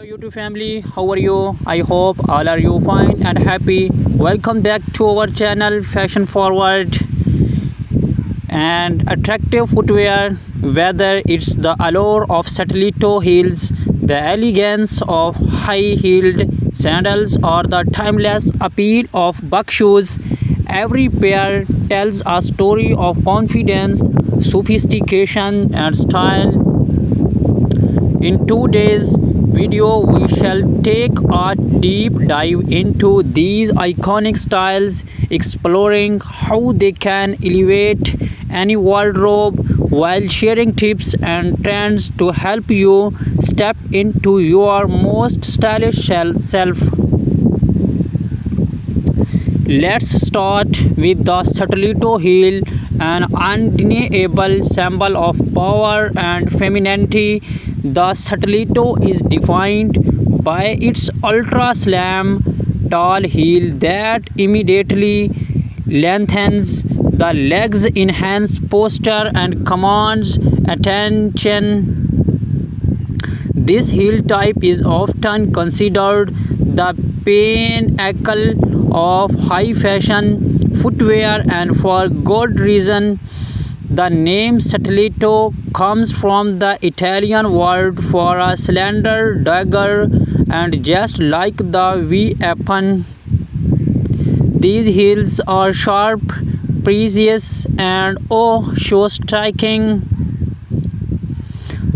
YouTube family, how are you? I hope all are you fine and happy. Welcome back to our channel Fashion Forward and attractive footwear. Whether it's the allure of stiletto heels, the elegance of high-heeled sandals, or the timeless appeal of buck shoes, every pair tells a story of confidence, sophistication, and style. In today's video, we shall take a deep dive into these iconic styles, exploring how they can elevate any wardrobe while sharing tips and trends to help you step into your most stylish self. Let's start with the stiletto heel, an undeniable symbol of power and femininity. The stiletto is defined by its ultra slim tall heel that immediately lengthens the legs, enhance posture, and commands attention. This heel type is often considered the pinnacle of high fashion footwear, and for good reason. The name stiletto comes from the Italian word for a slender dagger, and just like the weapon, these heels are sharp, precious, and so striking.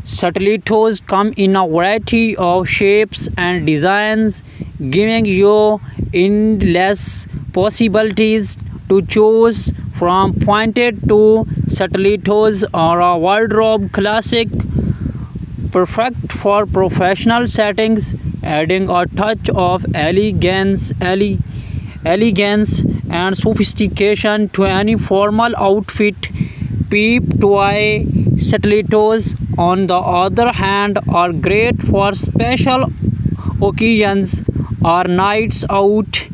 Stilettos come in a variety of shapes and designs, giving you endless possibilities to choose from. Pointed to stilettos are a wardrobe classic, perfect for professional settings, adding a touch of elegance and sophistication to any formal outfit. Peep toy stilettos, on the other hand, are great for special occasions or nights out,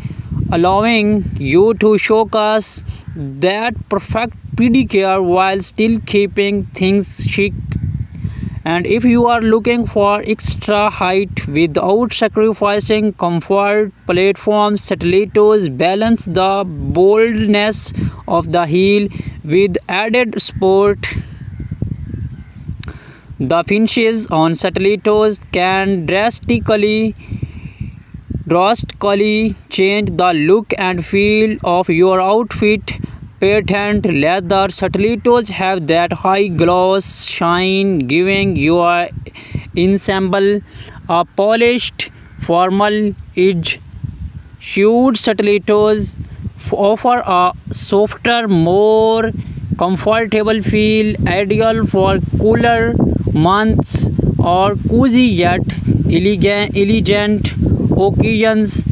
allowing you to showcase that perfect pedicure while still keeping things chic. And if you are looking for extra height without sacrificing comfort, platform stilettos balance the boldness of the heel with added sport. The finishes on stilettos can drastically change the look and feel of your outfit. Patent leather stilettos have that high gloss shine, giving your ensemble a polished, formal edge. Shoed stilettos offer a softer, more comfortable feel, ideal for cooler months or cozy yet elegant occasions.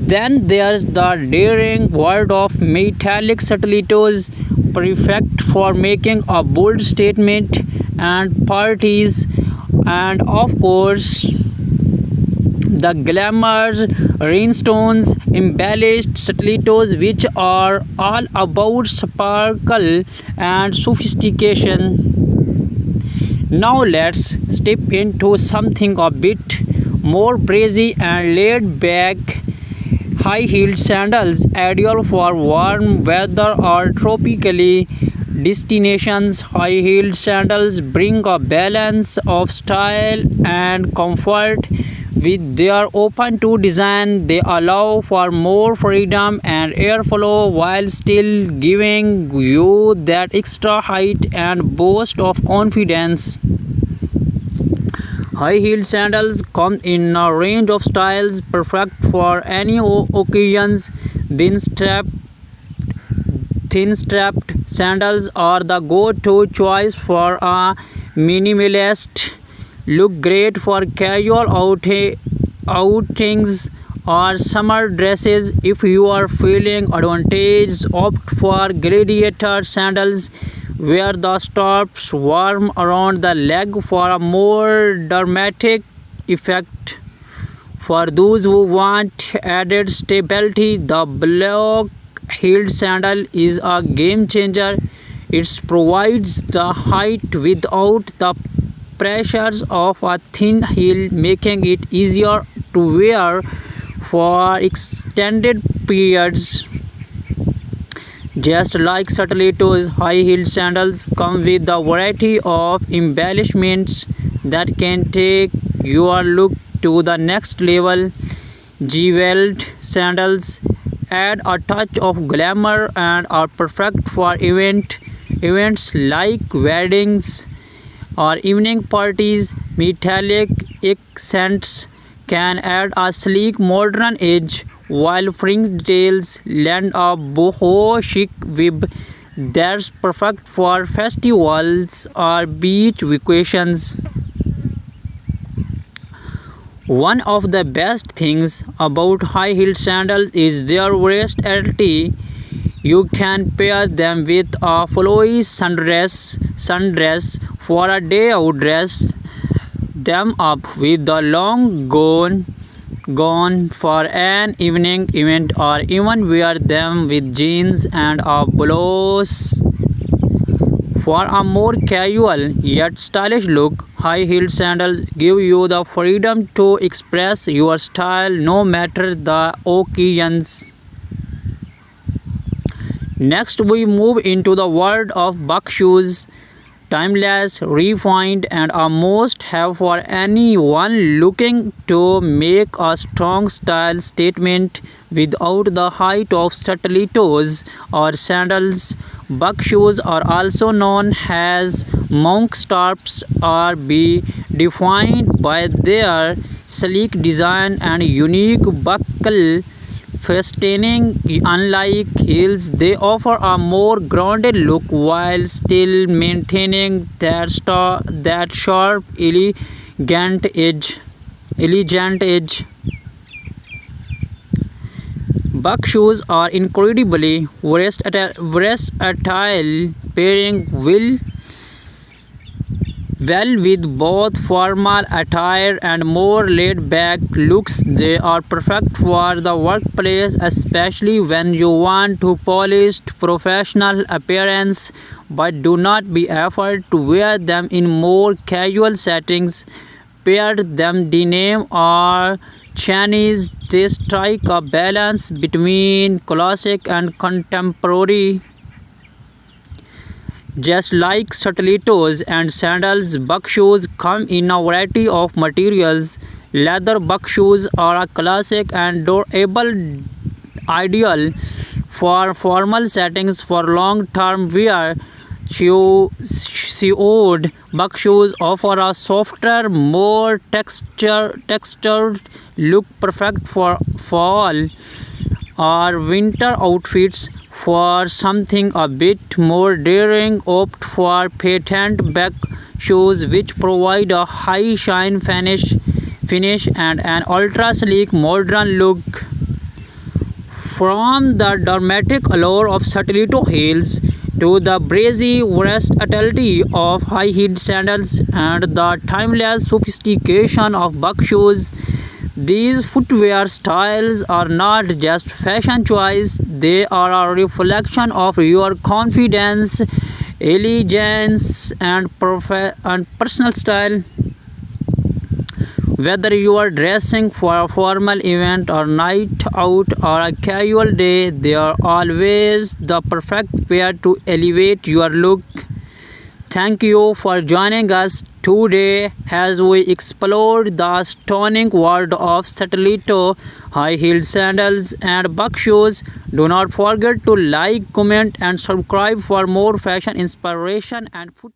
Then there's the daring world of metallic stilettos, perfect for making a bold statement and parties. And of course, the glamour rhinestones embellished stilettos, which are all about sparkle and sophistication. Now let's step into something a bit more breezy and laid back. High-heeled sandals, ideal for warm weather or tropical destinations. High-heeled sandals bring a balance of style and comfort. With their open-toe design, they allow for more freedom and airflow while still giving you that extra height and boost of confidence. High-heeled sandals come in a range of styles, perfect for any occasions. Thin-strapped sandals are the go-to choice for a minimalist look, great for casual outings or summer dresses. If you are feeling advantageous, opt for gladiator sandals, where the straps warm around the leg for a more dramatic effect. For those who want added stability, the block-heeled sandal is a game changer. It provides the height without the pressures of a thin heel, making it easier to wear for extended periods. Just like Satellito's high-heeled sandals come with a variety of embellishments that can take your look to the next level. Jeweled sandals add a touch of glamour and are perfect for events like weddings or evening parties. Metallic accents can add a sleek modern edge, while fringtails lend a boho chic vibe that's perfect for festivals or beach vacations. One of the best things about high-heeled sandals is their versatility. You can pair them with a flowy sundress for a day out, dress them up with the long gown for an evening event, or even wear them with jeans and a blouse for a more casual yet stylish look. High-heeled sandals give you the freedom to express your style no matter the occasions. Next, we move into the world of buck shoes. Timeless, refined, and a must-have for anyone looking to make a strong style statement without the height of stilettos or sandals. Buck shoes are also known as monk straps or be defined by their sleek design and unique buckle fastening. Unlike heels, they offer a more grounded look while still maintaining that sharp, elegant edge. Buck shoes are incredibly versatile, pairing well with both formal attire and more laid-back looks. They are perfect for the workplace, especially when you want to polished professional appearance, but do not be afraid to wear them in more casual settings. Pair them denim or Chinese, they strike a balance between classic and contemporary. Just like stilettos and sandals, buck shoes come in a variety of materials. Leather buck shoes are a classic and durable, ideal for formal settings. For long-term wear, Suede buck shoes offer a softer, more textured look, perfect for fall or winter outfits. For something a bit more daring, opt for patent buck shoes, which provide a high shine finish and an ultra sleek modern look. From the dramatic allure of stiletto heels to the breezy versatility of high-heeled sandals and the timeless sophistication of buck shoes, these footwear styles are not just fashion choice, they are a reflection of your confidence, elegance, and personal style. Whether you are dressing for a formal event or night out or a casual day, they are always the perfect pair to elevate your look. Thank you for joining us today as we explored the stunning world of stiletto, high-heeled sandals, and buck shoes. Do not forget to like, comment, and subscribe for more fashion inspiration and footwear.